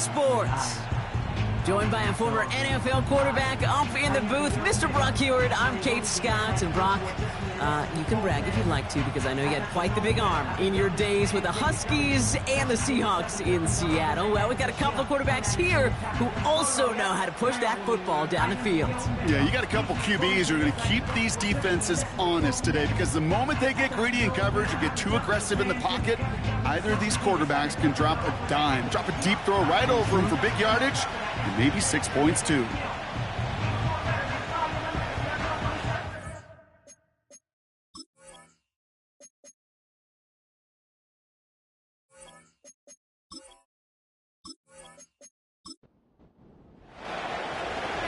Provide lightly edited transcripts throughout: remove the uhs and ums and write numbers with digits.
Sports. Joined by a former NFL quarterback up in the booth, Mr. Brock Hewitt. I'm Kate Scott, and Brock, you can brag if you'd like to, because I know you had quite the big arm in your days with the Huskies and the Seahawks in Seattle. Well, we've got a couple of quarterbacks here who also know how to push that football down the field. Yeah, you got a couple QBs who are going to keep these defenses honest today, because the moment they get greedy in coverage or get too aggressive in the pocket, either of these quarterbacks can drop a dime, drop a deep throw right over them for big yardage, and maybe 6 points too.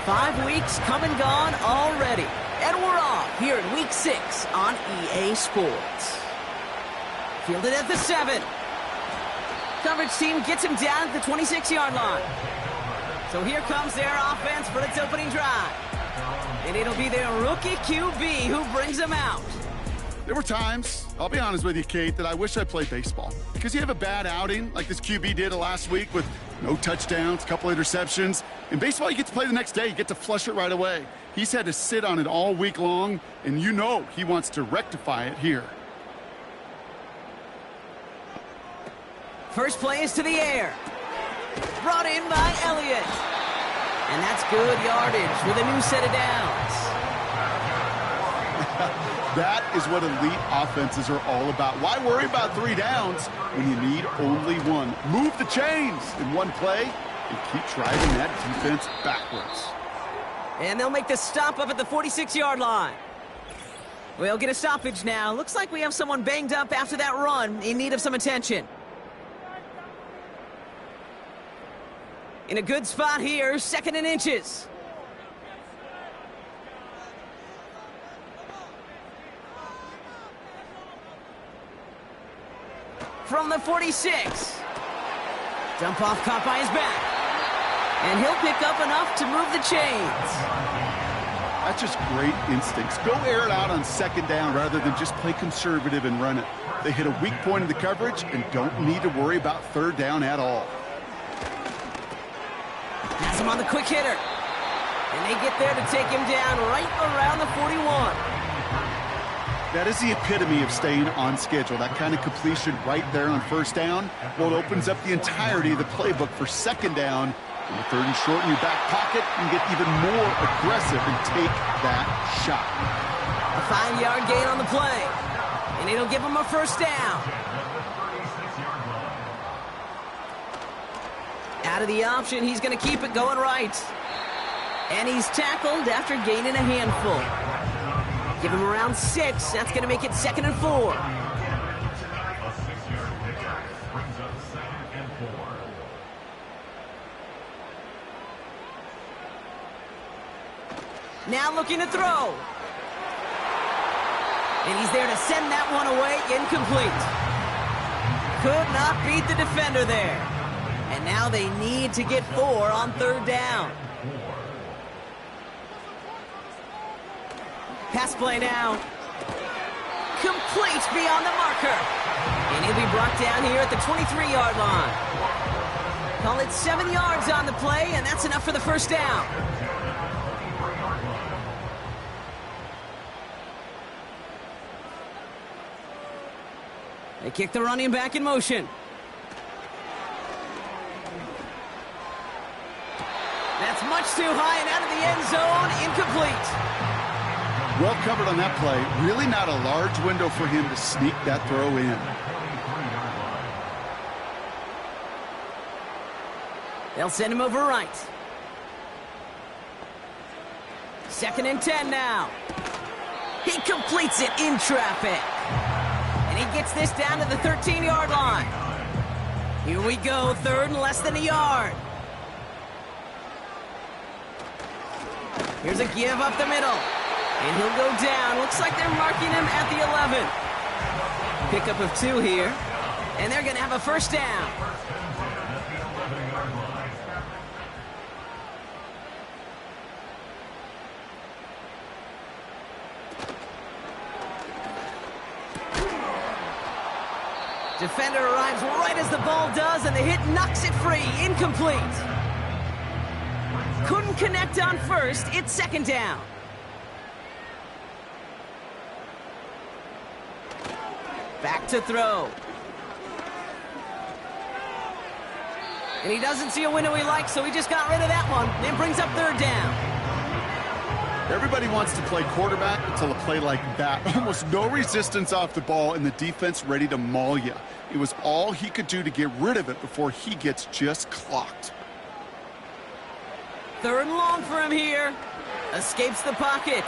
Five weeks come and gone already, and we're off here in Week 6 on EA Sports. Fielded at the 7. Coverage team gets him down at the 26-yard line. So here comes their offense for its opening drive. And it'll be their rookie QB who brings them out. There were times, I'll be honest with you, Kate, that I wish I played baseball. Because you have a bad outing, like this QB did last week with no touchdowns, a couple interceptions. In baseball, you get to play the next day. You get to flush it right away. He's had to sit on it all week long, and you know he wants to rectify it here. First play is to the air. Brought in by Elliott. And that's good yardage with a new set of downs. That is what elite offenses are all about. Why worry about 3 downs when you need only one? Move the chains in one play and keep driving that defense backwards. And they'll make the stop up at the 46-yard line. We'll get a stoppage now. Looks like we have someone banged up after that run in need of some attention. In a good spot here, 2nd and inches. From the 46. Dump off caught by his back. And he'll pick up enough to move the chains. That's just great instincts. Go air it out on 2nd down rather than just play conservative and run it. They hit a weak point in the coverage and don't need to worry about 3rd down at all. Has him on the quick hitter. And they get there to take him down right around the 41. That is the epitome of staying on schedule. That kind of completion right there on 1st down. Well, it opens up the entirety of the playbook for 2nd down. In the 3rd and short in your back pocket, you can get even more aggressive and take that shot. A 5-yard gain on the play. And it'll give him a 1st down. Out of the option, he's going to keep it going right. And he's tackled after gaining a handful. Give him around 6. That's going to make it 2nd and 4. Now looking to throw. And he's there to send that one away, incomplete. Could not beat the defender there. And now they need to get 4 on 3rd down. Pass play now. Complete beyond the marker. And he'll be brought down here at the 23-yard line. Call it 7 yards on the play, and that's enough for the 1st down. They kick the running back in motion. That's much too high and out of the end zone. Incomplete. Well covered on that play. Really not a large window for him to sneak that throw in. They'll send him over right. 2nd and 10 now. He completes it in traffic. And he gets this down to the 13-yard line. Here we go, 3rd and less than a yard. Here's a give up the middle. And he'll go down. Looks like they're marking him at the 11. Pickup of 2 here. And they're going to have a 1st down. Defender arrives right as the ball does, and the hit knocks it free. Incomplete. Couldn't connect on first. It's second down. Back to throw. And he doesn't see a window he likes, so he just got rid of that one. Then brings up third down. Everybody wants to play quarterback until a play like that. Almost no resistance off the ball and the defense ready to maul you. It was all he could do to get rid of it before he gets just clocked. Third and long for him here. Escapes the pocket.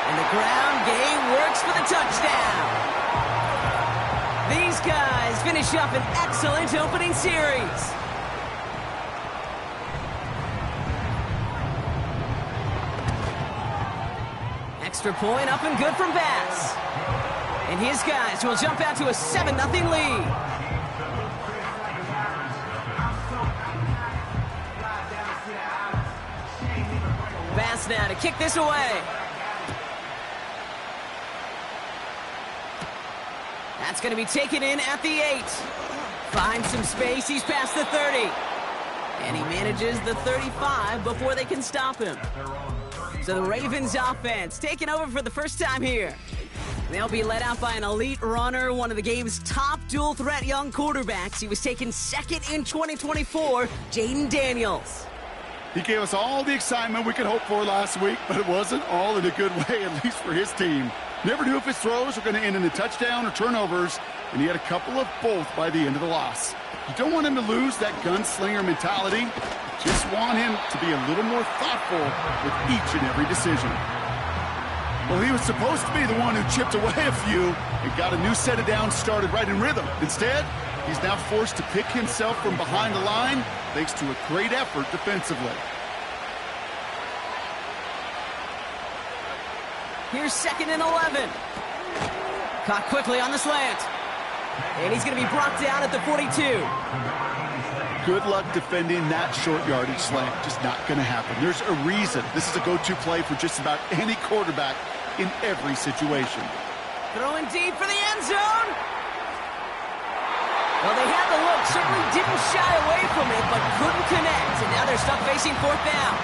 And the ground game works for the touchdown. These guys finish up an excellent opening series. Extra point up and good from Bass. And his guys will jump out to a 7-0 lead. Bass now to kick this away. That's going to be taken in at the 8. Finds some space. He's past the 30. And he manages the 35 before they can stop him. So the Ravens offense taking over for the first time here. They'll be led out by an elite runner, one of the game's top dual-threat young quarterbacks. He was taken second in 2024, Jaden Daniels. He gave us all the excitement we could hope for last week, but it wasn't all in a good way, at least for his team. Never knew if his throws were going to end in a touchdown or turnovers, and he had a couple of both by the end of the loss. You don't want him to lose that gunslinger mentality. Just want him to be a little more thoughtful with each and every decision. Well, he was supposed to be the one who chipped away a few and got a new set of downs started right in rhythm. Instead, he's now forced to pick himself from behind the line thanks to a great effort defensively. Here's 2nd and 11. Caught quickly on the slant. And he's going to be brought down at the 42. Good luck defending that short yardage slant. Just not going to happen. There's a reason this is a go-to play for just about any quarterback in every situation. Throwing deep for the end zone. Well, they had the look. Certainly didn't shy away from it, but couldn't connect. And now they're stuck facing fourth down.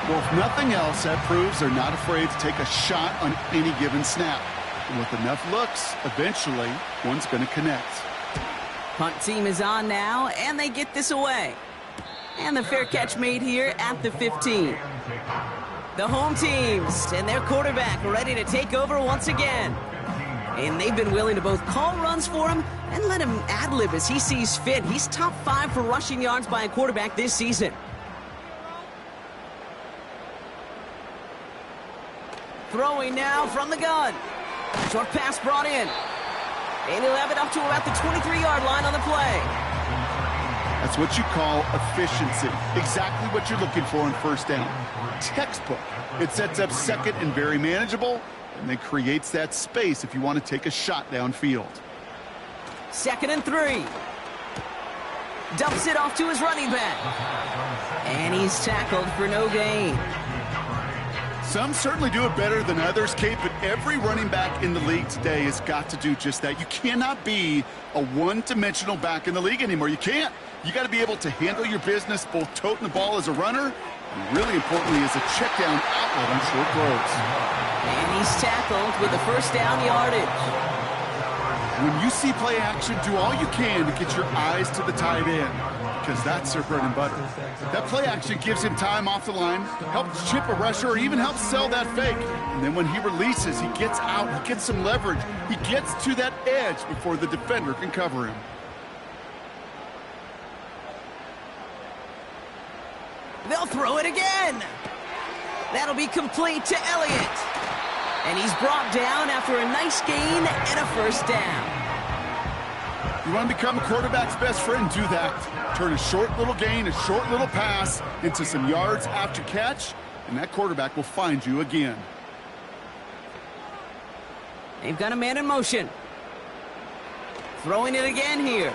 Well, if nothing else, that proves they're not afraid to take a shot on any given snap. And with enough looks, eventually, one's going to connect. Punt team is on now, and they get this away. And the fair catch made here at the 15. The home teams and their quarterback ready to take over once again. And they've been willing to both call runs for him and let him ad-lib as he sees fit. He's top 5 for rushing yards by a quarterback this season. Throwing now from the gun. Short pass brought in. And he'll have it up to about the 23-yard line on the play. That's what you call efficiency. Exactly what you're looking for in first down. Textbook. It sets up second and very manageable, and then creates that space if you want to take a shot downfield. 2nd and 3. Dumps it off to his running back. And he's tackled for no gain. Some certainly do it better than others, Kate, but every running back in the league today has got to do just that. You cannot be a one-dimensional back in the league anymore. You can't. You got to be able to handle your business, both toting the ball as a runner, and really importantly as a check-down outlet on short throws. And he's tackled with the first down yardage. When you see play action, do all you can to get your eyes to the tight end, because that's their bread and butter. That play action gives him time off the line, helps chip a rusher, or even helps sell that fake. And then when he releases, he gets out, he gets some leverage. He gets to that edge before the defender can cover him. They'll throw it again. That'll be complete to Elliott. And he's brought down after a nice gain and a first down. You want to become a quarterback's best friend? Do that. Turn a short little gain, a short little pass into some yards after catch, and that quarterback will find you again. They've got a man in motion. Throwing it again here.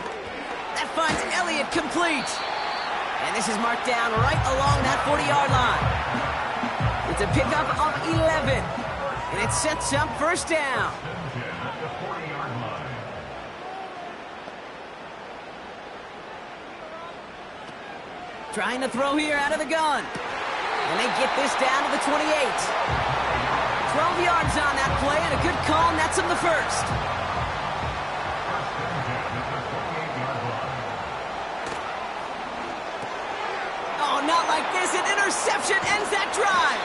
That finds Elliott complete. And this is marked down right along that 40-yard line. It's a pickup of 11. And it sets up first down. Trying to throw here out of the gun. And they get this down to the 28. 12 yards on that play, and a good call nets him the first. Oh, not like this. An interception ends that drive.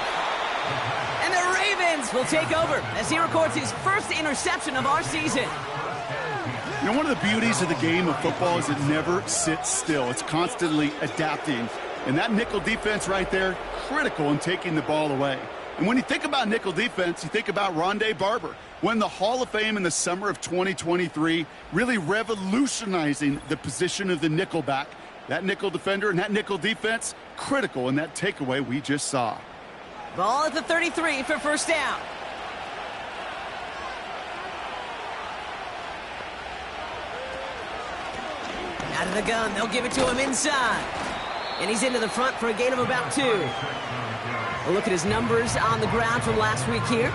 And the Ravens will take over as he records his first interception of our season. You know, one of the beauties of the game of football is it never sits still. It's constantly adapting. And that nickel defense right there, critical in taking the ball away. And when you think about nickel defense, you think about Rondé Barber, won the Hall of Fame in the summer of 2023, really revolutionizing the position of the nickelback. That nickel defender and that nickel defense, critical in that takeaway we just saw. Ball at the 33 for first down. Out of the gun, they'll give it to him inside. And he's into the front for a gain of about 2. A look at his numbers on the ground from last week here.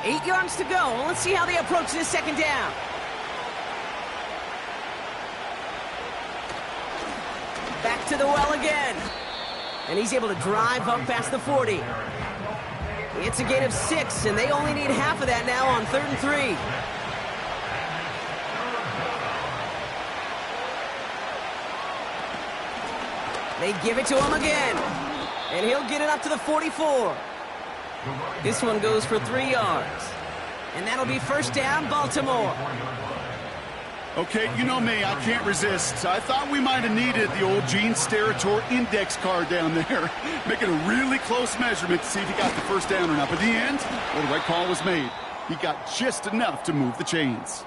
Eight yards to go. Let's see how they approach this second down. Back to the well again. And he's able to drive up past the 40. It's a gain of 6, and they only need half of that now on 3rd and 3. They give it to him again. And he'll get it up to the 44. This one goes for 3 yards. And that'll be first down, Baltimore. Okay, you know me, I can't resist. I thought we might have needed the old Gene Steratore index card down there, making a really close measurement to see if he got the first down or not. But in the end, well, the right call was made. He got just enough to move the chains.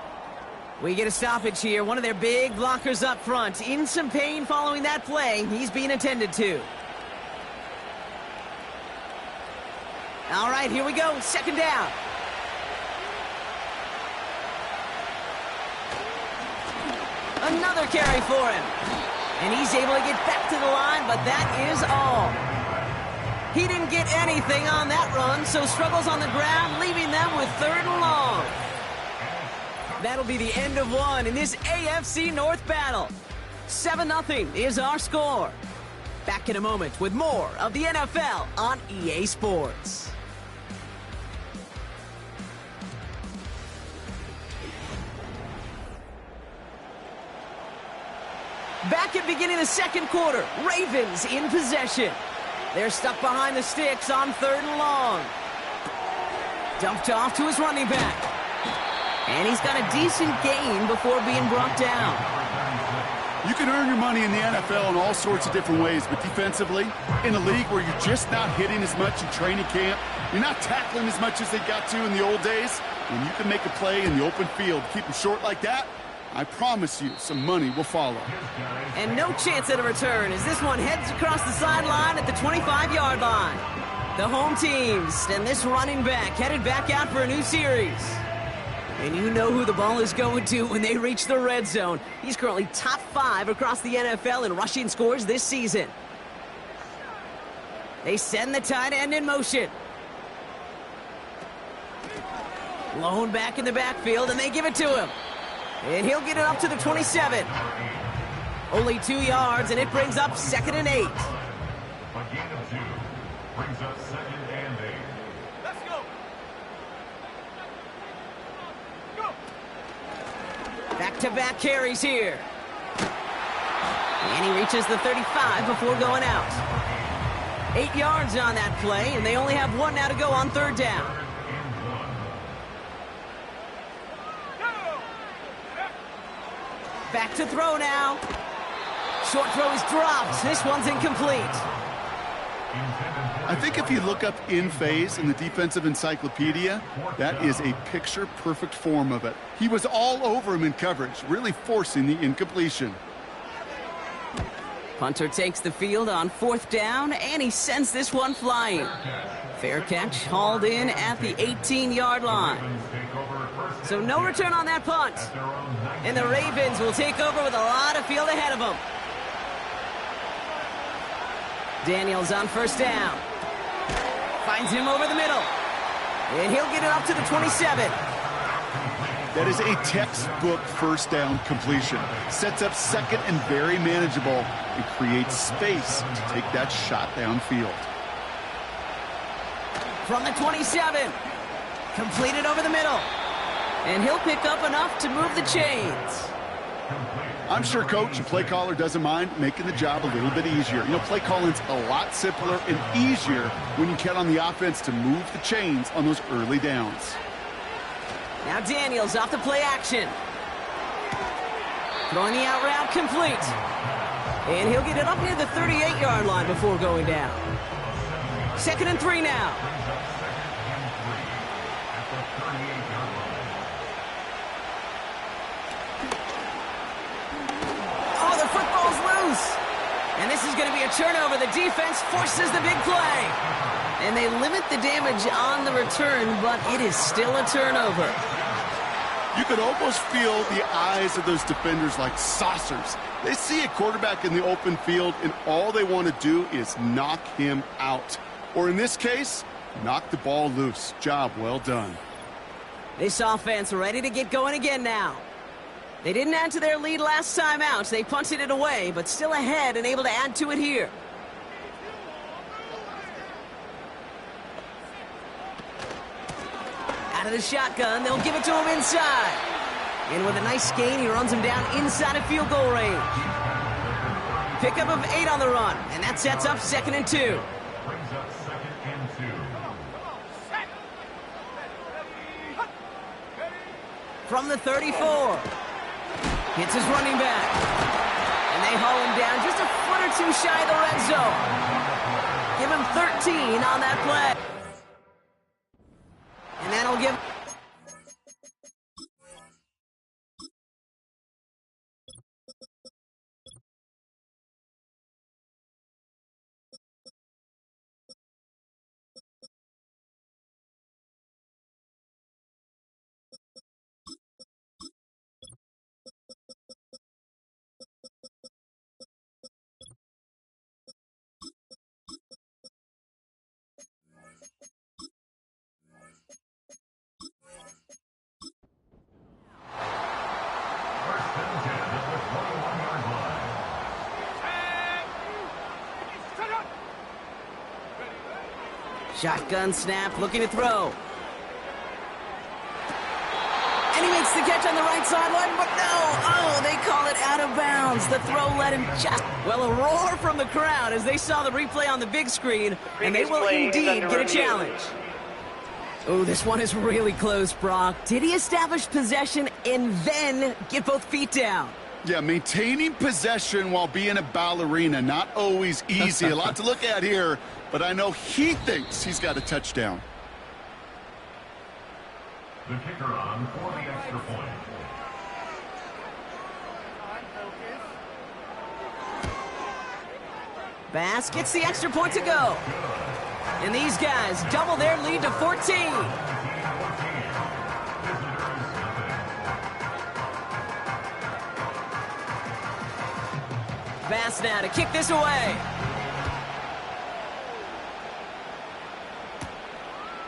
We get a stoppage here. One of their big blockers up front. In some pain following that play. He's being attended to. All right, here we go. Second down. Another carry for him. And he's able to get back to the line, but that is all. He didn't get anything on that run, so struggles on the ground, leaving them with 3rd and long. That'll be the end of one in this AFC North battle. 7-0 is our score. Back in a moment with more of the NFL on EA Sports. Back at beginning of the second quarter, Ravens in possession. They're stuck behind the sticks on 3rd and long. Dumped off to his running back. And he's got a decent gain before being brought down. You can earn your money in the NFL in all sorts of different ways, but defensively, in a league where you're just not hitting as much in training camp, you're not tackling as much as they got to in the old days, when you can make a play in the open field, keep them short like that, I promise you some money will follow. And no chance at a return as this one heads across the sideline at the 25-yard line. The home teams and this running back headed back out for a new series. And you know who the ball is going to when they reach the red zone. He's currently top 5 across the NFL in rushing scores this season. They send the tight end in motion. Lone back in the backfield, and they give it to him. And he'll get it up to the 27. Only 2 yards, and it brings up 2nd and 8. A gain of 2 brings up 2nd and 8. Let's go. Back-to-back carries here. And he reaches the 35 before going out. 8 yards on that play, and they only have 1 now to go on 3rd down. Back to throw now. Short throw is dropped. This one's incomplete. I think if you look up in phase in the defensive encyclopedia, that is a picture-perfect form of it. He was all over him in coverage, really forcing the incompletion. Punter takes the field on 4th down, and he sends this one flying. Fair catch, hauled in at the 18-yard line. So no return on that punt. And the Ravens will take over with a lot of field ahead of them. Daniels on 1st down. Finds him over the middle. And he'll get it up to the 27. That is a textbook first down completion. Sets up second and very manageable and creates space to take that shot downfield. From the 27. Completed over the middle. And he'll pick up enough to move the chains. I'm sure coach and play caller doesn't mind making the job a little bit easier. You know, play calling's a lot simpler and easier when you count on the offense to move the chains on those early downs. Now Daniels off the play action. Throwing the out route complete. And he'll get it up near the 38-yard line before going down. 2nd and 3 now. And this is going to be a turnover. The defense forces the big play. And they limit the damage on the return, but it is still a turnover. You could almost feel the eyes of those defenders like saucers. They see a quarterback in the open field, and all they want to do is knock him out. Or in this case, knock the ball loose. Job well done. This offense ready to get going again now. They didn't add to their lead last time out. They punted it away, but still ahead and able to add to it here. Out of the shotgun, they'll give it to him inside. And with a nice gain, he runs him down inside of field goal range. Pickup of 8 on the run, and that sets up 2nd and 2. Brings up 2nd and 2. From the 34. Hits his running back. And they haul him down just a foot or two shy of the red zone. Give him 13 on that play. And that'll give... Shotgun snap, looking to throw. And he makes the catch on the right sideline, but no! Oh, they call it out of bounds. The throw let him just... Well, a roar from the crowd as they saw the replay on the big screen, and they will indeed get a challenge. Oh, this one is really close, Brock. Did he establish possession and then get both feet down? Yeah, maintaining possession while being a ballerina, not always easy. A lot to look at here, but I know he thinks he's got a touchdown. The kicker on for the extra point. Bass gets the extra point to go. And these guys double their lead to 14. Bass now to kick this away.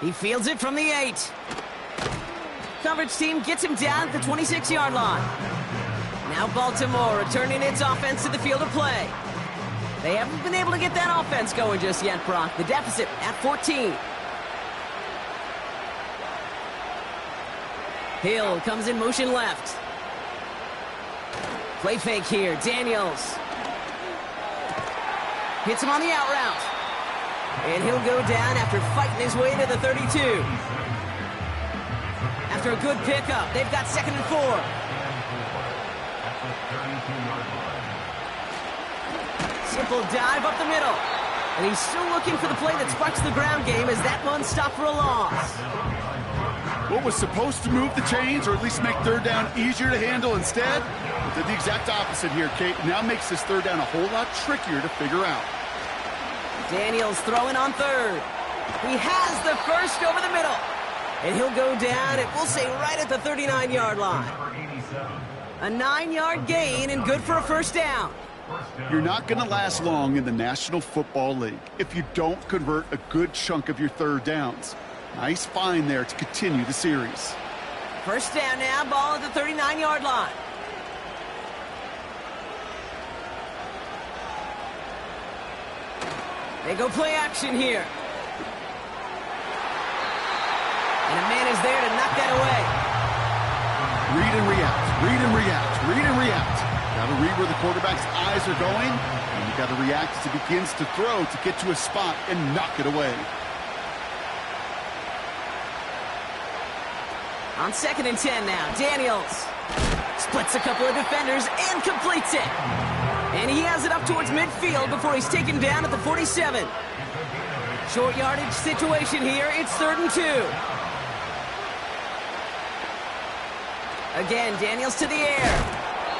He fields it from the 8. Coverage team gets him down at the 26-yard line. Now Baltimore returning its offense to the field of play. They haven't been able to get that offense going just yet, Brock. The deficit at 14. Hill comes in motion left. Play fake here. Daniels hits him on the out route. And he'll go down after fighting his way to the 32. After a good pickup, they've got 2nd and 4. Simple dive up the middle. And he's still looking for the play that sparks the ground game as that one stopped for a loss. What was supposed to move the chains or at least make third down easier to handle instead? It did the exact opposite here, Kate. Now makes this third down a whole lot trickier to figure out. Daniels throwing on 3rd. He has the first over the middle. And he'll go down, and we'll say right at the 39-yard line. A 9-yard gain and good for a first down. You're not going to last long in the National Football League if you don't convert a good chunk of your third downs. Nice find there to continue the series. First down now, ball at the 39-yard line. They go play action here. And a man is there to knock that away. Read and react, read and react, read and react. Got to read where the quarterback's eyes are going, and you got to react as he begins to throw to get to a spot and knock it away. On 2nd and 10 now, Daniels splits a couple of defenders and completes it. And he has it up towards midfield before he's taken down at the 47. Short yardage situation here. It's 3rd and 2. Again, Daniels to the air.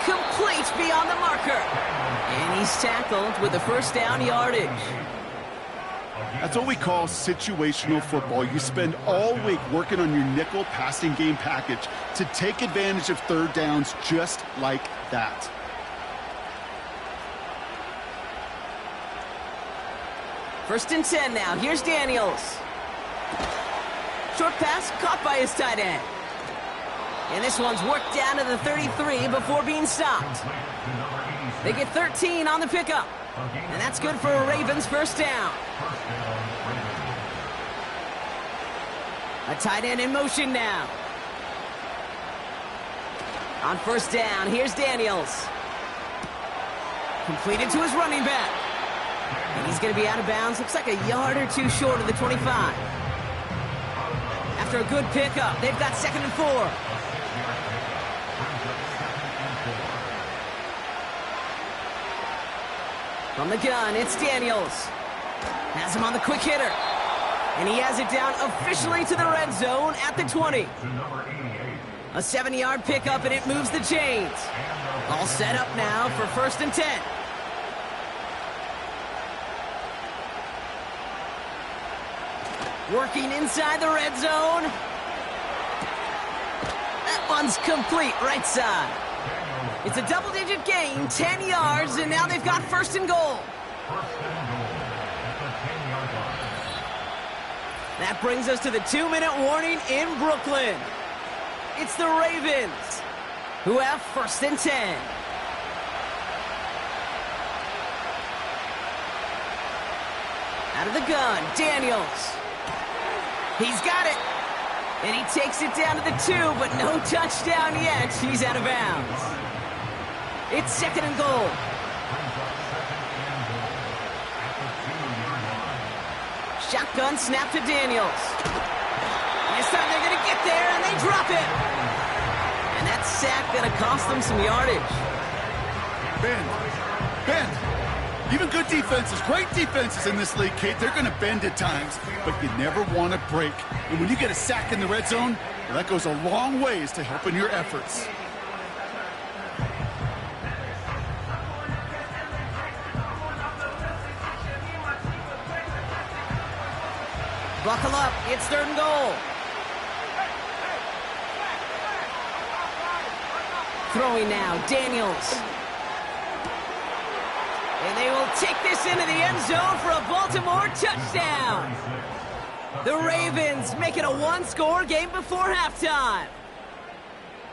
Complete beyond the marker. And he's tackled with the first down yardage. That's what we call situational football. You spend all week working on your nickel passing game package to take advantage of third downs just like that. First and 10 now. Here's Daniels. Short pass caught by his tight end. And this one's worked down to the 33 before being stopped. They get 13 on the pickup. And that's good for a Ravens first down. A tight end in motion now. On first down, here's Daniels. Completed to his running back. And he's going to be out of bounds. Looks like a yard or two short of the 25. After a good pickup, they've got 2nd and 4. From the gun, it's Daniels. Has him on the quick hitter. And he has it down officially to the red zone at the 20. A 7-yard pickup, and it moves the chains. All set up now for 1st and 10. Working inside the red zone. That one's complete, right side. It's a double-digit gain, 10 yards, and now they've got 1st and goal. That brings us to the 2-minute warning in Brooklyn. It's the Ravens who have 1st and 10. Out of the gun, Daniels. He's got it. And he takes it down to the 2, but no touchdown yet. He's out of bounds. It's 2nd and goal. Shotgun snap to Daniels. This time they're going to get there, and they drop it. And that sack going to cost them some yardage. Bend. Even good defenses, great defenses in this league, Kate, they're going to bend at times, but you never want to break. And when you get a sack in the red zone, well, that goes a long ways to helping your efforts. Buckle up, it's 3rd and goal. Throwing now, Daniels. And they will take this into the end zone for a Baltimore touchdown. The Ravens make it a 1-score game before halftime.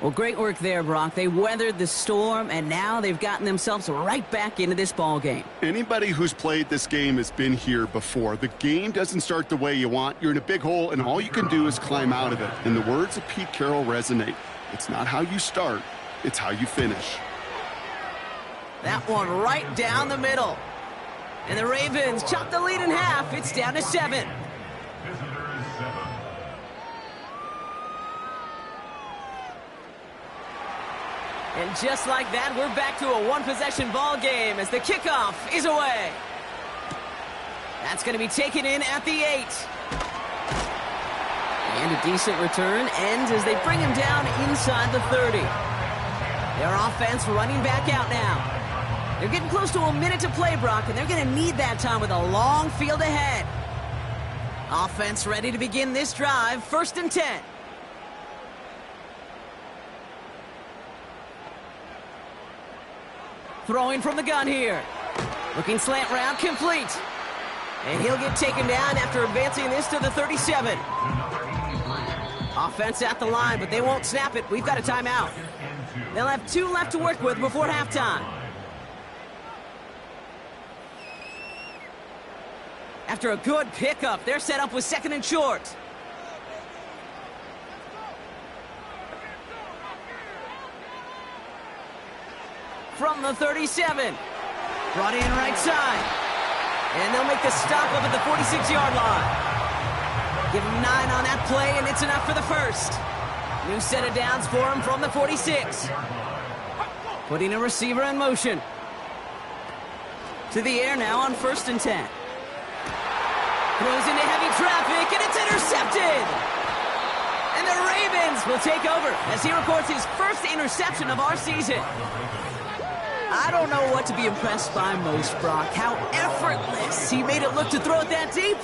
Well, great work there, Brock. They weathered the storm, and now they've gotten themselves right back into this ball game. Anybody who's played this game has been here before. The game doesn't start the way you want. You're in a big hole, and all you can do is climb out of it. And the words of Pete Carroll resonate. It's not how you start, it's how you finish. That one right down the middle. And the Ravens chop the lead in half. It's down to 7. And just like that, we're back to a 1-possession ball game as the kickoff is away. That's going to be taken in at the 8. And a decent return ends as they bring him down inside the 30. Their offense running back out now. They're getting close to a minute to play, Brock, and they're going to need that time with a long field ahead. Offense ready to begin this drive. 1st and 10. Throwing from the gun here. Looking slant route, complete. And he'll get taken down after advancing this to the 37. Offense at the line, but they won't snap it. We've got a timeout. They'll have 2 left to work with before halftime. After a good pickup, they're set up with 2nd and short. From the 37. Brought in right side. And they'll make the stop up at the 46-yard line. Give him 9 on that play, and it's enough for the first. New set of downs for him from the 46. Putting a receiver in motion. To the air now on 1st and 10. Throws into heavy traffic, and it's intercepted! And the Ravens will take over as he records his first interception of our season. I don't know what to be impressed by most, Brock. How effortless he made it look to throw it that deep,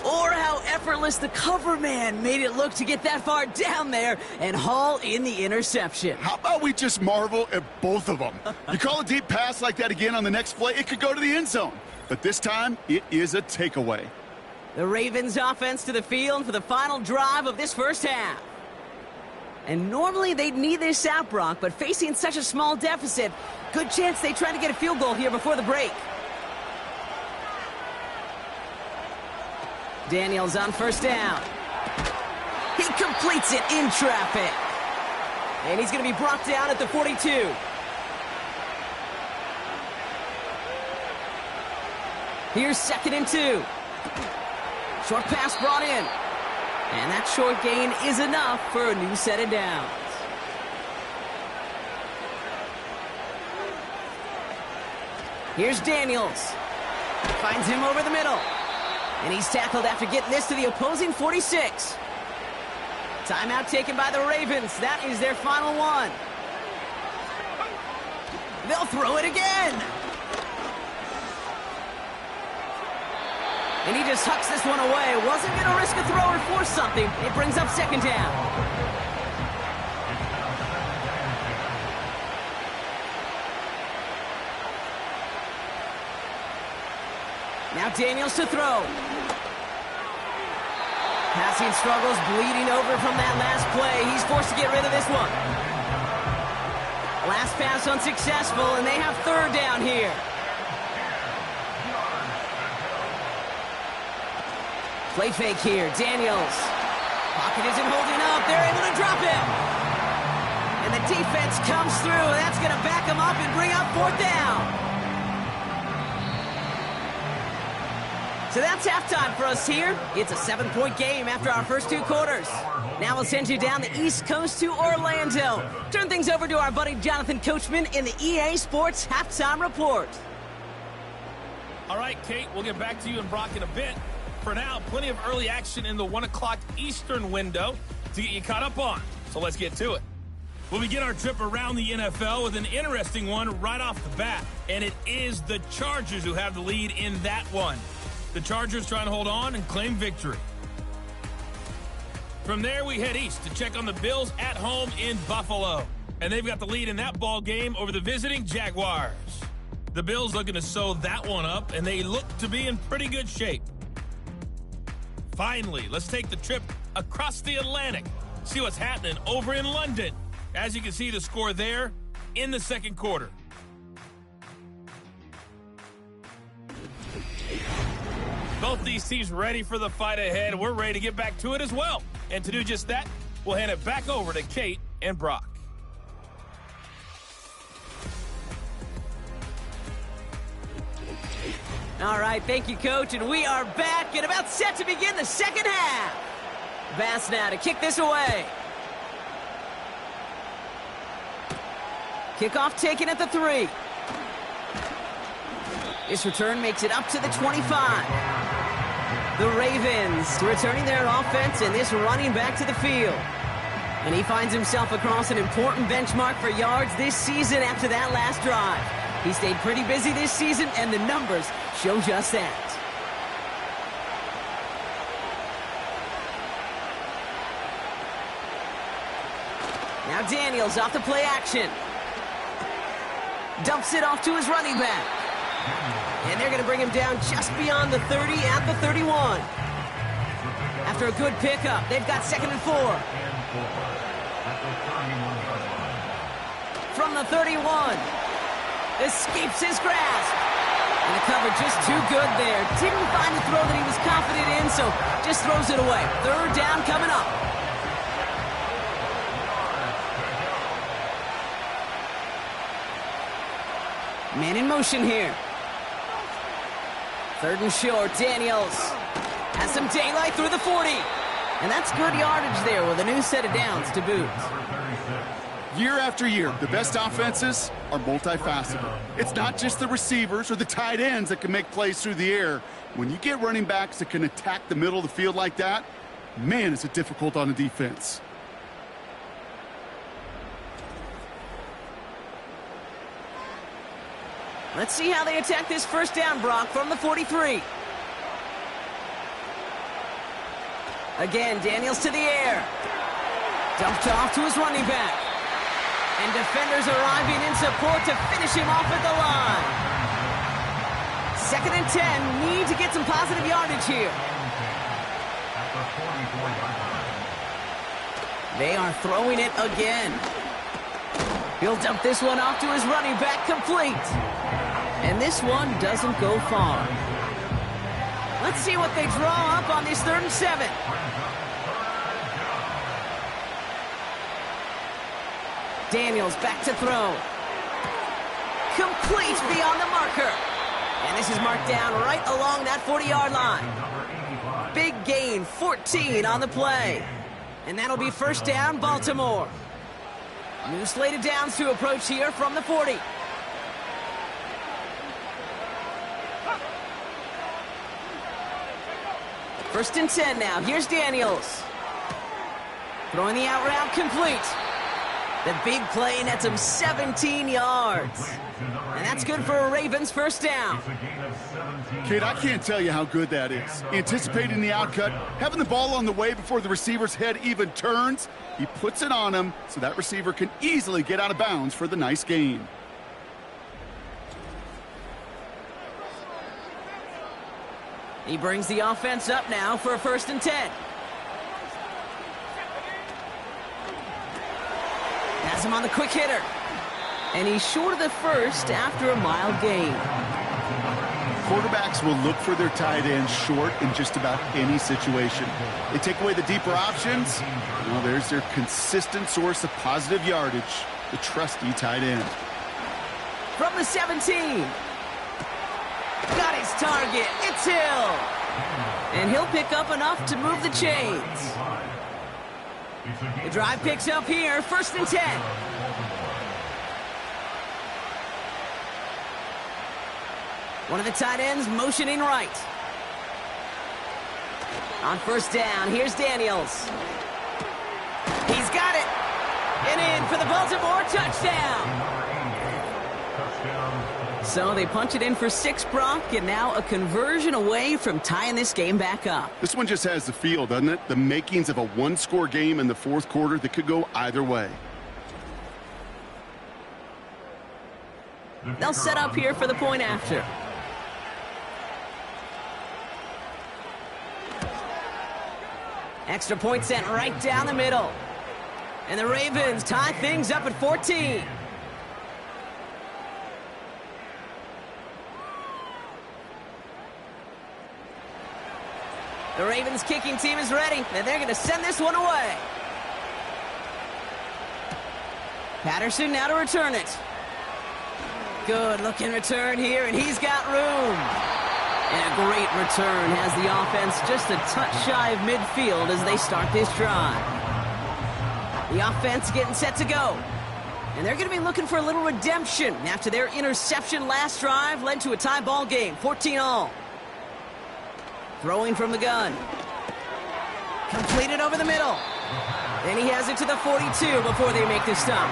or how effortless the cover man made it look to get that far down there and haul in the interception. How about we just marvel at both of them? You call a deep pass like that again on the next play, it could go to the end zone. But this time, it is a takeaway. The Ravens offense to the field for the final drive of this first half. And normally they'd need this out, Brock, but facing such a small deficit, good chance they try to get a field goal here before the break. Daniels on 1st down. He completes it in traffic. And he's going to be brought down at the 42. Here's 2nd and 2. Short pass brought in. And that short gain is enough for a new set of downs. Here's Daniels. Finds him over the middle. And he's tackled after getting this to the opposing 46. Timeout taken by the Ravens. That is their final one. They'll throw it again. And he just hucks this one away. Wasn't going to risk a throw or force something. It brings up 2nd down. Now Daniels to throw. Passing struggles, bleeding over from that last play. He's forced to get rid of this one. Last pass unsuccessful, and they have 3rd down here. Play fake here, Daniels. Pocket isn't holding up. They're able to drop him. And the defense comes through. That's going to back him up and bring up 4th down. So that's halftime for us here. It's a 7-point game after our first 2 quarters. Now we'll send you down the East Coast to Orlando. Turn things over to our buddy Jonathan Coachman in the EA Sports Halftime Report. All right, Kate, we'll get back to you and Brock in a bit. For now, plenty of early action in the 1 o'clock Eastern window to get you caught up on. So let's get to it. We'll begin our trip around the NFL with an interesting one right off the bat. And it is the Chargers who have the lead in that one. The Chargers trying to hold on and claim victory. From there, we head east to check on the Bills at home in Buffalo. And they've got the lead in that ball game over the visiting Jaguars. The Bills looking to sew that one up, and they look to be in pretty good shape. Finally, let's take the trip across the Atlantic. See what's happening over in London. As you can see, the score there in the 2nd quarter. Both these teams ready for the fight ahead. We're ready to get back to it as well. And to do just that, we'll hand it back over to Kate and Brock. All right, thank you, Coach. And we are back and about set to begin the 2nd half. Bass now to kick this away. Kickoff taken at the 3. This return makes it up to the 25. The Ravens returning their offense and this running back to the field. And he finds himself across an important benchmark for yards this season after that last drive. He stayed pretty busy this season, and the numbers show just that. Now Daniels off the play action. Dumps it off to his running back. And they're going to bring him down just beyond the 30 at the 31. After a good pickup, they've got 2nd and 4. From the 31. Escapes his grasp. And the cover just too good there. Didn't find the throw that he was confident in, so just throws it away. 3rd down coming up. Man in motion here. 3rd and short, Daniels has some daylight through the 40. And that's good yardage there with a new set of downs to boot. Year after year, the best offenses are multifaceted. It's not just the receivers or the tight ends that can make plays through the air. When you get running backs that can attack the middle of the field like that, man, is it difficult on a defense. Let's see how they attack this 1st down, Brock, from the 43. Again, Daniels to the air. Dumped off to his running back. And defenders arriving in support to finish him off at the line. 2nd and 10. Need to get some positive yardage here. They are throwing it again. He'll dump this one off to his running back, complete. And this one doesn't go far. Let's see what they draw up on this 3rd and 7. Daniels back to throw. Complete beyond the marker. And this is marked down right along that 40-yard line. Big gain, 14 on the play. And that'll be 1st down, Baltimore. New slate of downs to approach here from the 40. First and 10 now. Here's Daniels. Throwing the out route, complete. The big play nets him 17 yards. And that's good for a Ravens 1st down. Kate, I can't tell you how good that is. Anticipating the outcut, having the ball on the way before the receiver's head even turns. He puts it on him so that receiver can easily get out of bounds for the nice gain. He brings the offense up now for a 1st and 10. Has him on the quick hitter. And he's short of the 1st after a mild gain. Quarterbacks will look for their tight ends short in just about any situation. They take away the deeper options. Well, there's their consistent source of positive yardage, the trusty tight end. From the 17. Got his target. It's Hill. And he'll pick up enough to move the chains. The drive picks up here, 1st and 10. One of the tight ends motioning right. On 1st down, here's Daniels. He's got it. And in for the Baltimore touchdown. So they punch it in for 6, Brock, and now a conversion away from tying this game back up. This one just has the feel, doesn't it? The makings of a one-score game in the 4th quarter that could go either way. They'll set up here for the point after. Extra point sent right down the middle. And the Ravens tie things up at 14. The Ravens kicking team is ready, and they're going to send this one away. Patterson now to return it. Good looking return here, and he's got room. And a great return has the offense just a touch shy of midfield as they start this drive. The offense getting set to go. And they're going to be looking for a little redemption after their interception last drive led to a tie ball game, 14-all. Throwing from the gun. Completed over the middle. Then he has it to the 42 before they make the stop.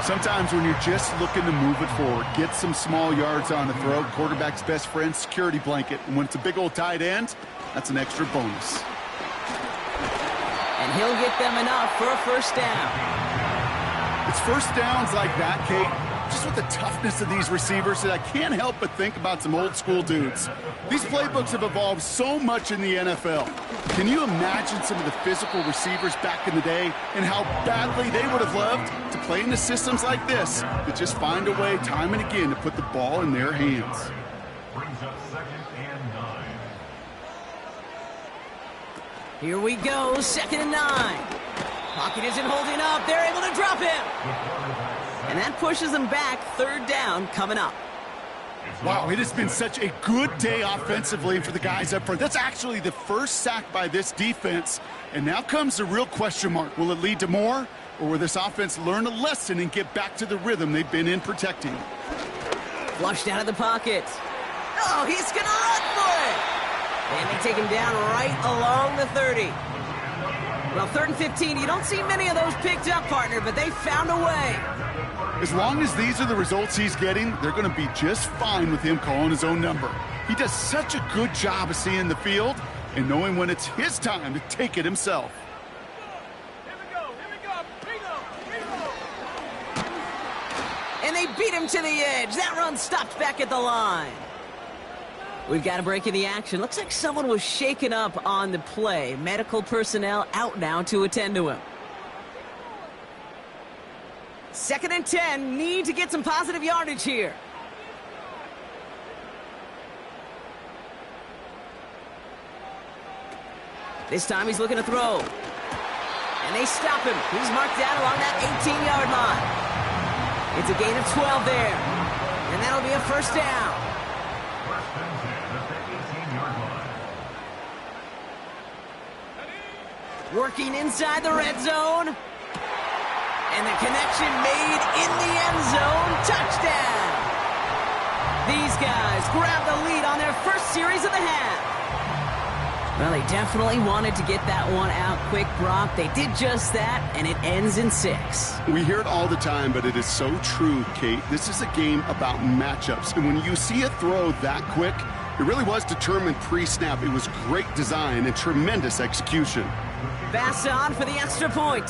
Sometimes when you're just looking to move it forward, get some small yards on the throw, quarterback's best friend, security blanket. And when it's a big old tight end, that's an extra bonus. And he'll get them enough for a 1st down. It's 1st downs like that, Kate, Just with the toughness of these receivers, I can't help but think about some old school dudes. These playbooks have evolved so much in the NFL. Can you imagine some of the physical receivers back in the day and how badly they would have loved to play into systems like this that just find a way time and again to put the ball in their hands? Brings up 2nd and 9. Here we go, 2nd and 9. Pocket isn't holding up. They're able to drop him. And that pushes them back. 3rd down coming up. Wow, it has been such a good day offensively for the guys up front. That's actually the first sack by this defense. And now comes the real question mark. Will it lead to more? Or will this offense learn a lesson and get back to the rhythm they've been in protecting? Flushed out of the pocket. Oh, he's going to run for it. And they take him down right along the 30. Well, 3rd and 15, you don't see many of those picked up, partner, but they found a way. As long as these are the results he's getting, they're going to be just fine with him calling his own number. He does such a good job of seeing the field and knowing when it's his time to take it himself. And they beat him to the edge. That run stopped back at the line. We've got a break in the action. Looks like someone was shaken up on the play. Medical personnel out now to attend to him. 2nd and 10. Need to get some positive yardage here. This time he's looking to throw. And they stop him. He's marked down along that 18-yard line. It's a gain of 12 there. And that'll be a 1st down. Working inside the red zone. And the connection made in the end zone. Touchdown! These guys grab the lead on their first series of the half. Well, they definitely wanted to get that one out quick, Brock. They did just that, and it ends in 6. We hear it all the time, but it is so true, Kate. This is a game about matchups. And when you see a throw that quick, it really was determined pre-snap. It was great design and tremendous execution. Pass on for the extra point.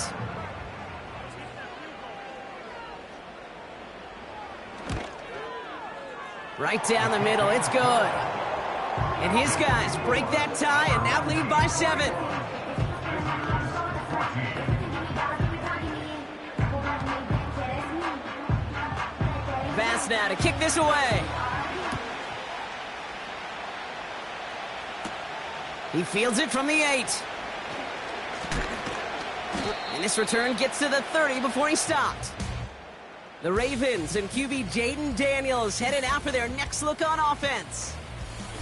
Right down the middle, it's good. And his guys break that tie and now lead by 7. Pass now to kick this away. He fields it from the 8. And this return gets to the 30 before he stopped. The Ravens and QB Jaden Daniels headed out for their next look on offense.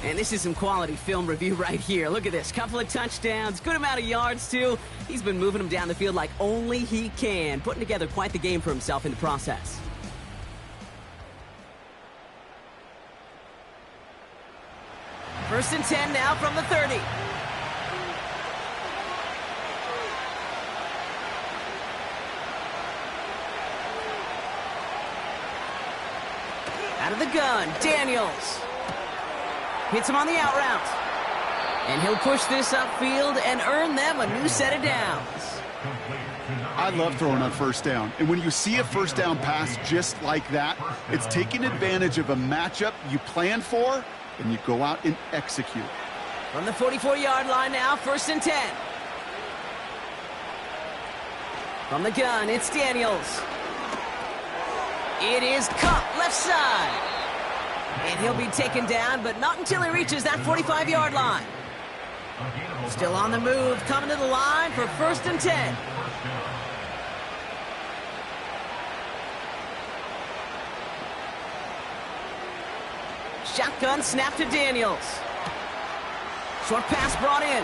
And this is some quality film review right here. Look at this. Couple of touchdowns, good amount of yards, too. He's been moving them down the field like only he can, putting together quite the game for himself in the process. First and 10 now from the 30. Out of the gun, Daniels. Hits him on the out route. And he'll push this upfield and earn them a new set of downs. I love throwing on 1st down. And when you see a 1st down pass just like that, it's taking advantage of a matchup you planned for, and you go out and execute. From the 44-yard line now, 1st and 10. From the gun, it's Daniels. It is caught left side. And he'll be taken down, but not until he reaches that 45-yard line. Still on the move, coming to the line for 1st and 10. Shotgun snap to Daniels. Short pass brought in.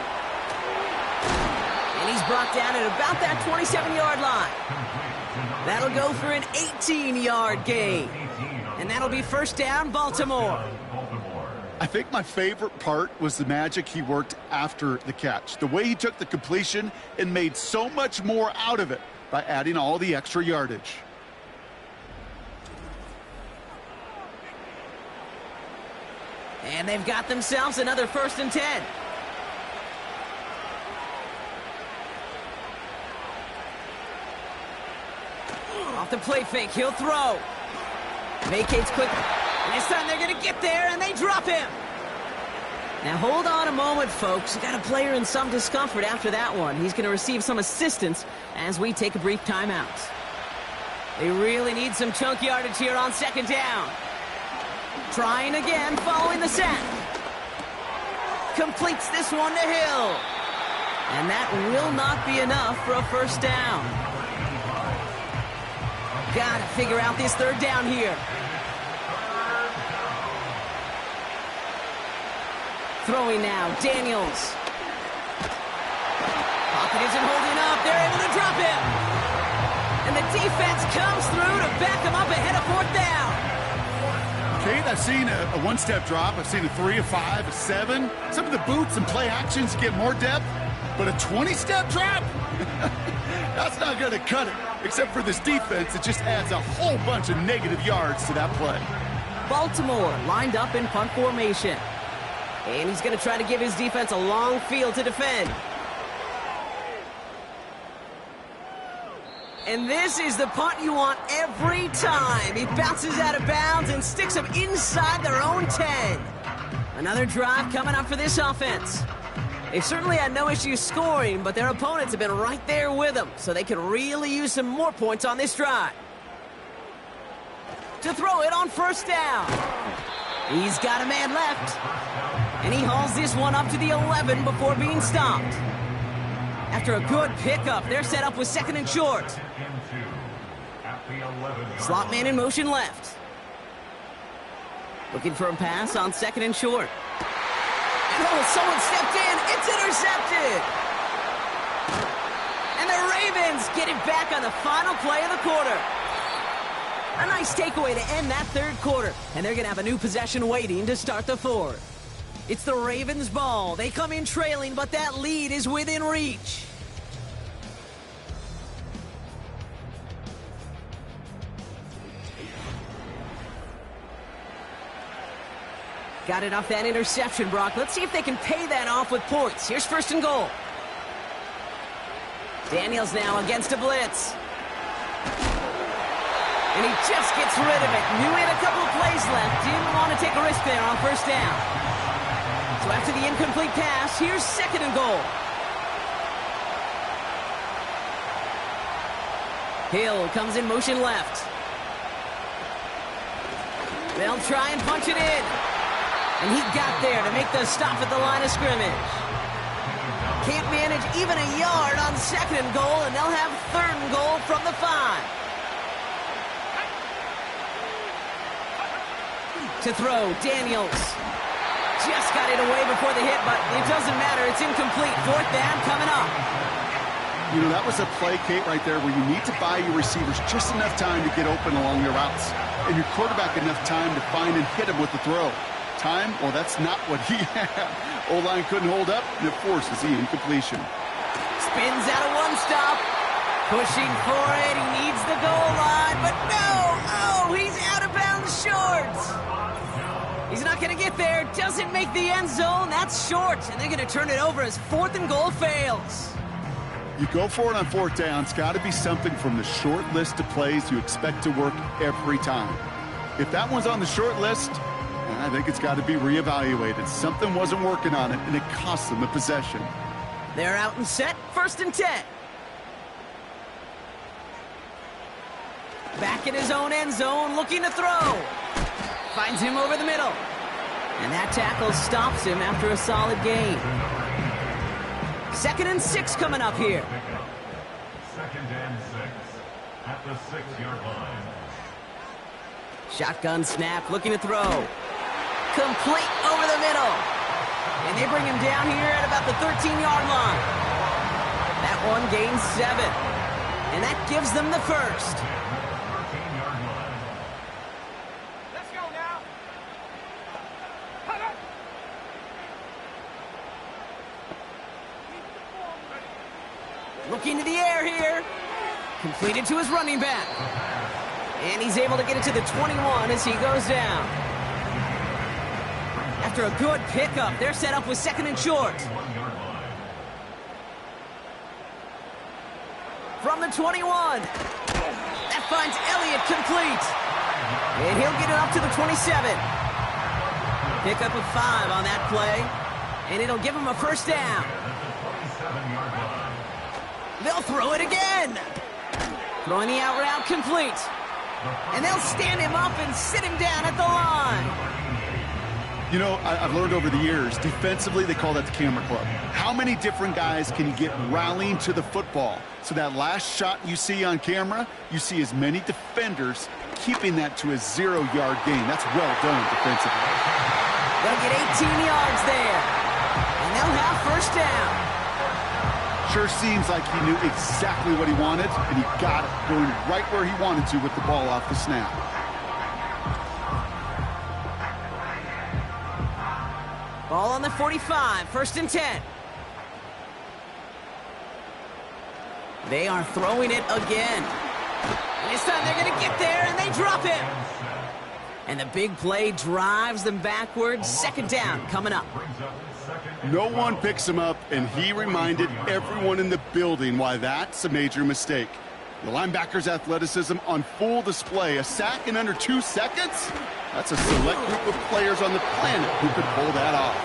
And he's brought down at about that 27-yard line. That'll go for an 18-yard gain. And that'll be 1st down, Baltimore. I think my favorite part was the magic he worked after the catch. The way he took the completion and made so much more out of it by adding all the extra yardage. And they've got themselves another 1st and 10. Off the play fake, he'll throw. Vacates quickly. And this time they're going to get there, and they drop him. Now hold on a moment, folks. You got a player in some discomfort after that one. He's going to receive some assistance as we take a brief timeout. They really need some chunk yardage here on second down. Trying again, following the sack. Completes this one to Hill. And that will not be enough for a first down. Got to figure out this third down here. Throwing now, Daniels. Pocket isn't holding up. They're able to drop him. And the defense comes through to back him up ahead of fourth down. Kate, I've seen a one-step drop. I've seen a 3, a 5, a 7. Some of the boots and play actions get more depth. But a 20-step drop? That's not going to cut it. Except for this defense, it just adds a whole bunch of negative yards to that play. Baltimore lined up in punt formation. And he's going to try to give his defense a long field to defend. And this is the punt you want every time. He bounces out of bounds and sticks them inside their own 10. Another drive coming up for this offense. They've certainly had no issues scoring, but their opponents have been right there with them, so they could really use some more points on this drive. To throw it on first down. He's got a man left. And he hauls this one up to the 11 before being stopped. After a good pickup, they're set up with second and short. Slot man in motion left. Looking for a pass on second and short. Oh, someone stepped in. It's intercepted. And the Ravens get it back on the final play of the quarter. A nice takeaway to end that third quarter. And they're going to have a new possession waiting to start the fourth. It's the Ravens' ball. They come in trailing, but that lead is within reach. Got it off that interception, Brock. Let's see if they can pay that off with points. Here's first and goal. Daniels now against a blitz. And he just gets rid of it. Knew he had a couple of plays left. Didn't want to take a risk there on first down. So after the incomplete pass, here's second and goal. Hill comes in motion left. They'll try and punch it in. And he got there to make the stop at the line of scrimmage. Can't manage even a yard on second and goal, and they'll have third and goal from the 5. To throw, Daniels. Just got it away before the hit, but it doesn't matter. It's incomplete. Fourth down coming up. You know, that was a play, Kate, right there where you need to buy your receivers just enough time to get open along their routes. And your quarterback enough time to find and hit him with the throw. Time? Well, that's not what he had. O-line couldn't hold up, and it forces the incompletion. Spins out of one stop. Pushing for it. He needs the goal line, but no! Oh, he's out of bounds short. He's not going to get there. Doesn't make the end zone. That's short, and they're going to turn it over as fourth and goal fails. You go for it on fourth down. It's got to be something from the short list of plays you expect to work every time. If that one's on the short list, I think it's got to be reevaluated. Something wasn't working on it, and it cost them the possession. They're out and set. First and 10. Back in his own end zone, looking to throw. Finds him over the middle. And that tackle stops him after a solid gain. Second and 6 coming up here. Second and 6 at the 6-yard line. Shotgun snap, looking to throw. Complete over the middle. And they bring him down here at about the 13-yard line. That one gains 7. And that gives them the first. 13-yard line. Let's go now. Looking to the air here. Completed to his running back. And he's able to get it to the 21 as he goes down. After a good pickup, they're set up with second and short. From the 21. That finds Elliott complete. And he'll get it up to the 27. Pick up a 5 on that play. And it'll give him a first down. They'll throw it again. Throwing the out route complete. And they'll stand him up and sit him down at the line. You know, I've learned over the years, defensively, they call that the camera club. How many different guys can you get rallying to the football? So that last shot you see on camera, you see as many defenders keeping that to a 0-yard gain. That's well done defensively. They'll get 18 yards there. And they'll have first down. Sure seems like he knew exactly what he wanted, and he got it, going right where he wanted to with the ball off the snap. Ball on the 45, first and 10. They are throwing it again. And this time they're going to get there, and they drop him. And the big play drives them backwards. Second down coming up. No one picks him up, and he reminded everyone in the building why that's a major mistake. The linebacker's athleticism on full display. A sack in under 2 seconds? That's a select group of players on the planet who could pull that off.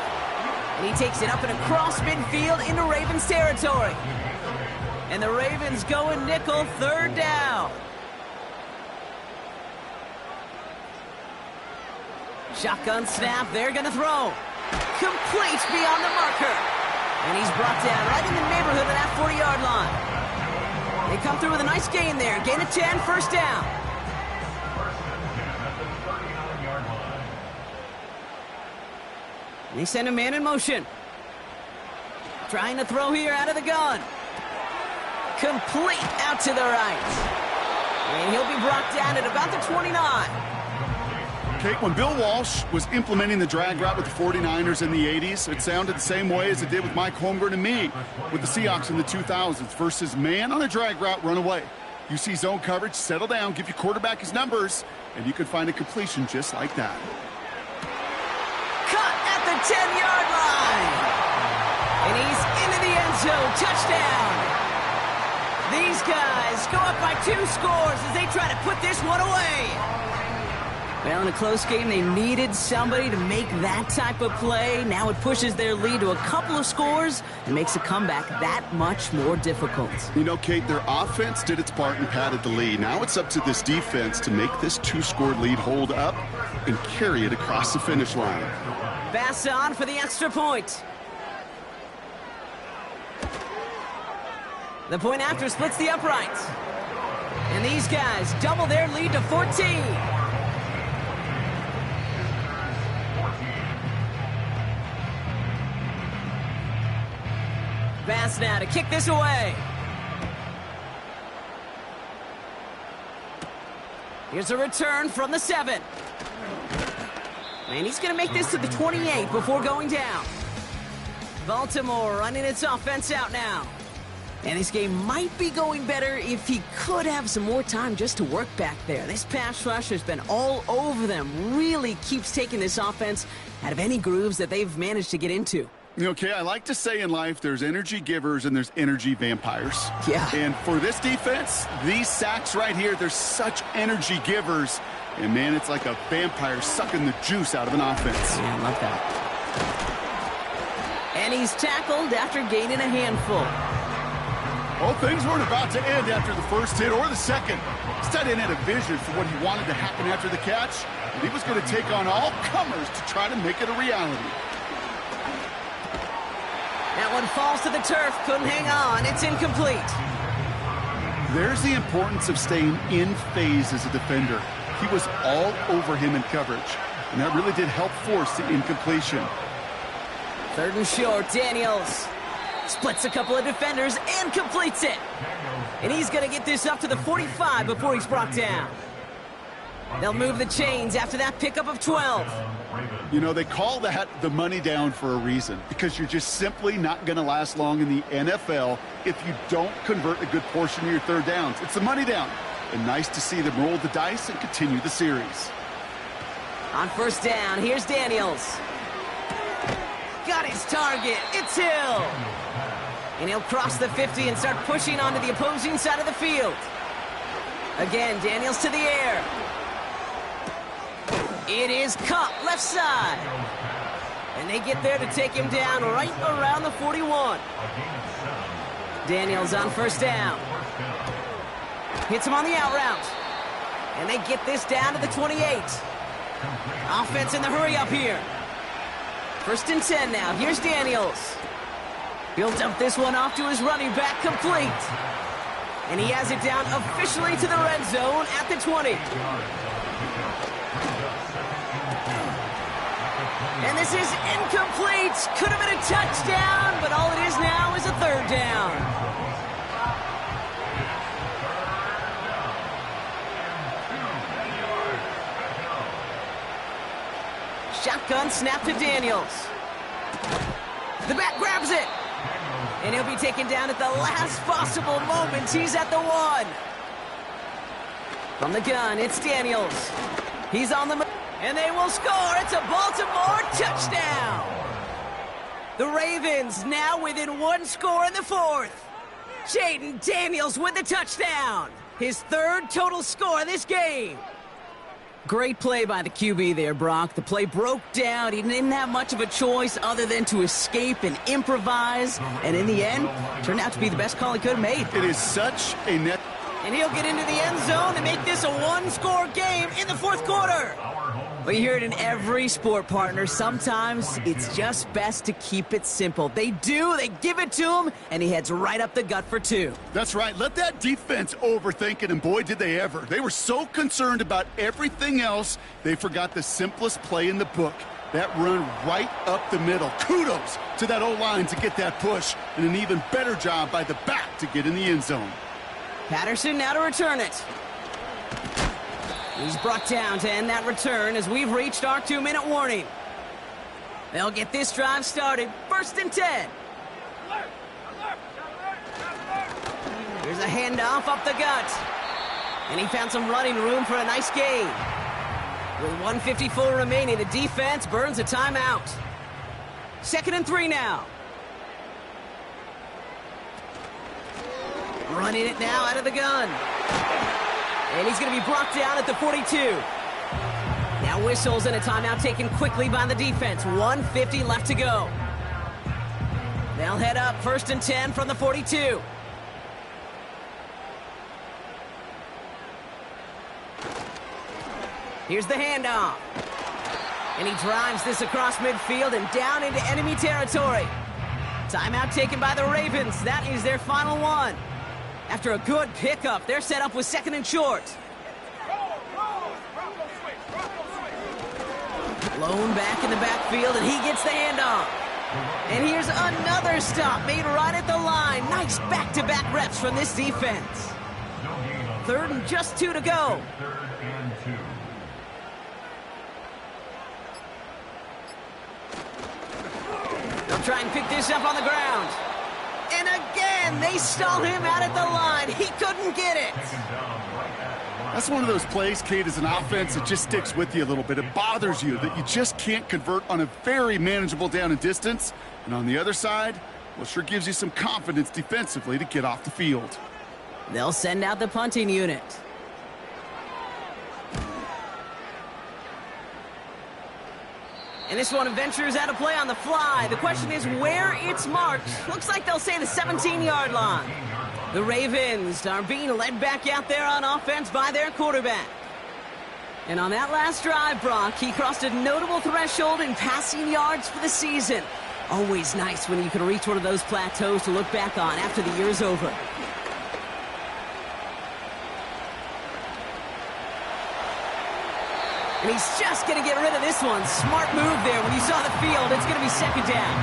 And he takes it up and across midfield into Ravens territory. And the Ravens go in nickel, third down. Shotgun snap, they're going to throw. Complete beyond the marker. And he's brought down right in the neighborhood of that 40-yard line. They come through with a nice gain there. Gain of 10, first down. And they send a man in motion. Trying to throw here out of the gun. Complete out to the right. And he'll be brought down at about the 29. Kate, when Bill Walsh was implementing the drag route with the 49ers in the 80s, it sounded the same way as it did with Mike Holmgren and me with the Seahawks in the 2000s versus man on a drag route, run away. You see zone coverage, settle down, give your quarterback his numbers, and you can find a completion just like that. Cut at the 10-yard line. And he's into the end zone. Touchdown. These guys go up by 2 scores as they try to put this one away. Well, in a close game, they needed somebody to make that type of play. Now it pushes their lead to a couple of scores and makes a comeback that much more difficult. You know, Kate, their offense did its part and padded the lead. Now it's up to this defense to make this 2-score lead hold up and carry it across the finish line. Pass on for the extra point. The point after splits the uprights. And these guys double their lead to 14. Pass now to kick this away. Here's a return from the 7. And he's going to make this to the 28 before going down. Baltimore running its offense out now. And this game might be going better if he could have some more time just to work back there. This pass rush has been all over them. Really keeps taking this offense out of any grooves that they've managed to get into. Okay, I like to say in life there's energy givers and there's energy vampires. Yeah. And for this defense, these sacks right here, they're such energy givers. And, man, it's like a vampire sucking the juice out of an offense. Yeah, I love that. And he's tackled after gaining a handful. Well, things weren't about to end after the first hit or the second. This tight end had a vision for what he wanted to happen after the catch, and he was going to take on all comers to try to make it a reality. That one falls to the turf. Couldn't hang on. It's incomplete. There's the importance of staying in phase as a defender. He was all over him in coverage, and that really did help force the incompletion. Third and short, Daniels splits a couple of defenders and completes it. And he's going to get this up to the 45 before he's brought down. They'll move the chains after that pickup of 12. You know, they call that the money down for a reason, because you're just simply not going to last long in the NFL if you don't convert a good portion of your third downs. It's the money down. And nice to see them roll the dice and continue the series. On first down, here's Daniels. Got his target. It's Hill. And he'll cross the 50 and start pushing onto the opposing side of the field. Again, Daniels to the air. It is caught left side. And they get there to take him down right around the 41. Daniels on first down. Hits him on the out route. And they get this down to the 28. Offense in the hurry up here. 1st and 10 now. Here's Daniels. He'll dump this one off to his running back, complete. And he has it down officially to the red zone at the 20. And this is incomplete. Could have been a touchdown, but all it is now is a 3rd down. Shotgun snap to Daniels. The back grabs it. And he'll be taken down at the last possible moment. He's at the 1. From the gun, it's Daniels. He's on the move. And they will score. It's a Baltimore touchdown. The Ravens now within 1 score in the 4th. Jaden Daniels with the touchdown. His 3rd total score of this game. Great play by the QB there, Brock. The play broke down. He didn't have much of a choice other than to escape and improvise. And in the end, turned out to be the best call he could have made. It is such a net. And he'll get into the end zone and make this a 1-score game in the 4th quarter. We hear it in every sport, partner. Sometimes it's just best to keep it simple. They give it to him, and he heads right up the gut for 2. That's right. Let that defense overthink it, and boy, did they ever. They were so concerned about everything else, they forgot the simplest play in the book. That run right up the middle. Kudos to that O-line to get that push, and an even better job by the back to get in the end zone. Patterson now to return it. He's brought down to end that return as we've reached our 2-minute warning. They'll get this drive started. 1st and 10. Here's a handoff up the gut. And he found some running room for a nice gain. With 1:54 remaining, the defense burns a timeout. 2nd and 3 now. Running it now out of the gun. And he's going to be brought down at the 42. Now whistles and a timeout taken quickly by the defense. 1:50 left to go. They'll head up 1st and 10 from the 42. Here's the handoff. And he drives this across midfield and down into enemy territory. Timeout taken by the Ravens. That is their final one. After a good pickup, they're set up with 2nd and short. Blown back in the backfield, and he gets the handoff. And here's another stop made right at the line. Nice back-to-back reps from this defense. 3rd and just 2 to go. They'll try and pick this up on the ground. And again, they stall him out at the line. He couldn't get it. That's one of those plays, Kate, as an offense that just sticks with you a little bit. It bothers you that you just can't convert on a very manageable down and distance. And on the other side, well, sure gives you some confidence defensively to get off the field. They'll send out the punting unit. And this one ventures out of play on the fly. The question is where it's marked. Looks like they'll say the 17-yard line. The Ravens are being led back out there on offense by their quarterback. And on that last drive, Brock, he crossed a notable threshold in passing yards for the season. Always nice when you can reach one of those plateaus to look back on after the year's over. And he's just going to get rid of this one. Smart move there. When you saw the field, it's going to be 2nd down.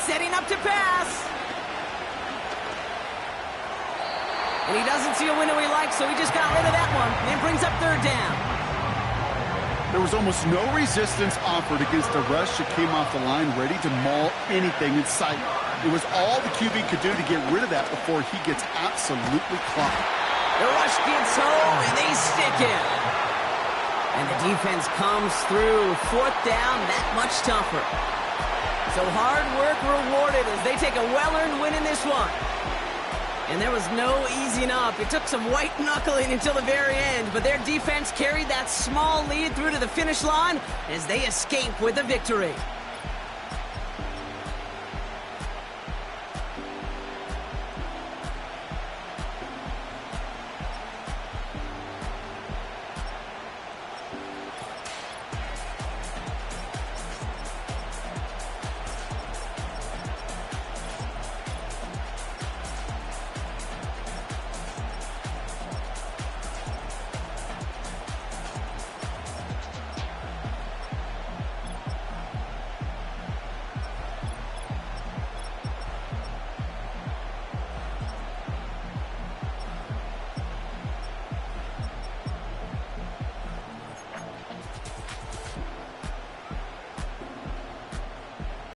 Setting up to pass. And he doesn't see a window he likes, so he just got rid of that one. And brings up 3rd down. There was almost no resistance offered against a rush that came off the line ready to maul anything in sight. It was all the QB could do to get rid of that before he gets absolutely clocked. The rush gets home, and they stick him. And the defense comes through. 4th down, that much tougher. So hard work rewarded as they take a well-earned win in this one. And there was no easing up. It took some white knuckling until the very end, but their defense carried that small lead through to the finish line as they escape with a victory.